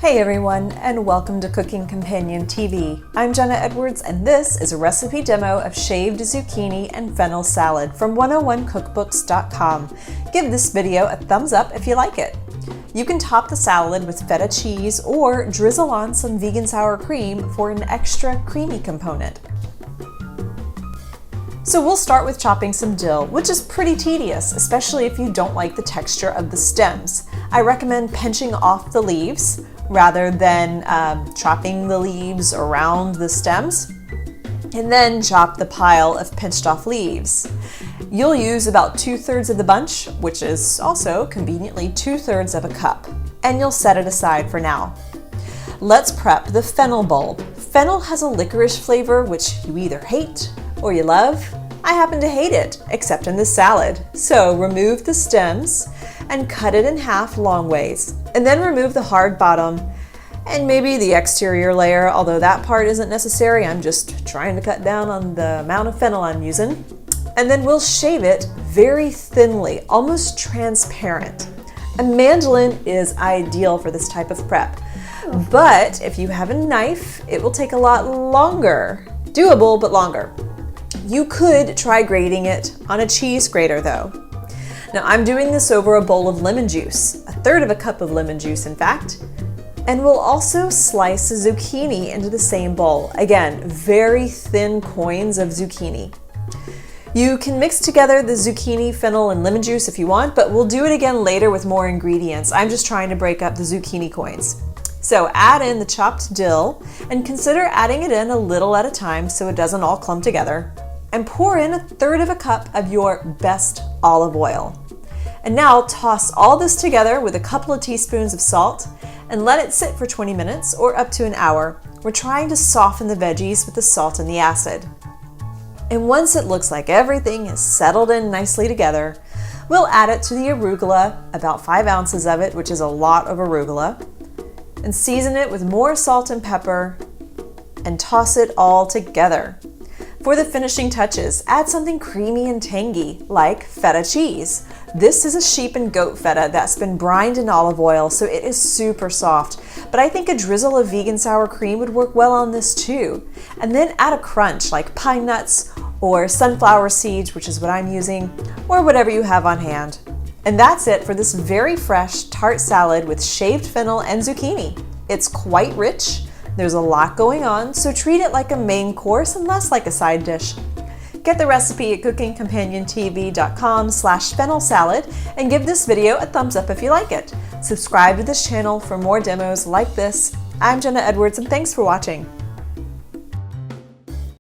Hey everyone, and welcome to Cooking Companion TV. I'm Jenna Edwards, and this is a recipe demo of shaved zucchini and fennel salad from 101cookbooks.com. Give this video a thumbs up if you like it. You can top the salad with feta cheese or drizzle on some vegan sour cream for an extra creamy component. So we'll start with chopping some dill, which is pretty tedious, especially if you don't like the texture of the stems. I recommend pinching off the leaves rather than chopping the leaves around the stems, and then chop the pile of pinched off leaves. You'll use about 2/3 of the bunch, which is also conveniently 2/3 of a cup, and you'll set it aside for now. Let's prep the fennel bulb. Fennel has a licorice flavor which you either hate or you love. I happen to hate it, except in this salad. So remove the stems and cut it in half long ways. And then remove the hard bottom and maybe the exterior layer, although that part isn't necessary. I'm just trying to cut down on the amount of fennel I'm using. And then we'll shave it very thinly, almost transparent. A mandolin is ideal for this type of prep. But if you have a knife, it will take a lot longer. Doable, but longer. You could try grating it on a cheese grater though. Now I'm doing this over a bowl of lemon juice, 1/3 of a cup of lemon juice in fact, and we'll also slice the zucchini into the same bowl. Again, very thin coins of zucchini. You can mix together the zucchini, fennel, and lemon juice if you want, but we'll do it again later with more ingredients. I'm just trying to break up the zucchini coins. So add in the chopped dill and consider adding it in a little at a time so it doesn't all clump together. And pour in 1/3 of a cup of your best olive oil. And now toss all this together with a couple of teaspoons of salt and let it sit for 20 minutes or up to an hour. We're trying to soften the veggies with the salt and the acid. And once it looks like everything is settled in nicely together, we'll add it to the arugula, about 5 ounces of it, which is a lot of arugula, and season it with more salt and pepper and toss it all together. For the finishing touches, add something creamy and tangy, like feta cheese. This is a sheep and goat feta that's been brined in olive oil, so it is super soft. But I think a drizzle of vegan sour cream would work well on this too. And then add a crunch like pine nuts or sunflower seeds, which is what I'm using, or whatever you have on hand. And that's it for this very fresh tart salad with shaved fennel and zucchini. It's quite rich. There's a lot going on, so treat it like a main course and less like a side dish. Get the recipe at cookingcompaniontv.com/fennel salad and give this video a thumbs up if you like it. Subscribe to this channel for more demos like this. I'm Jenna Edwards, and thanks for watching.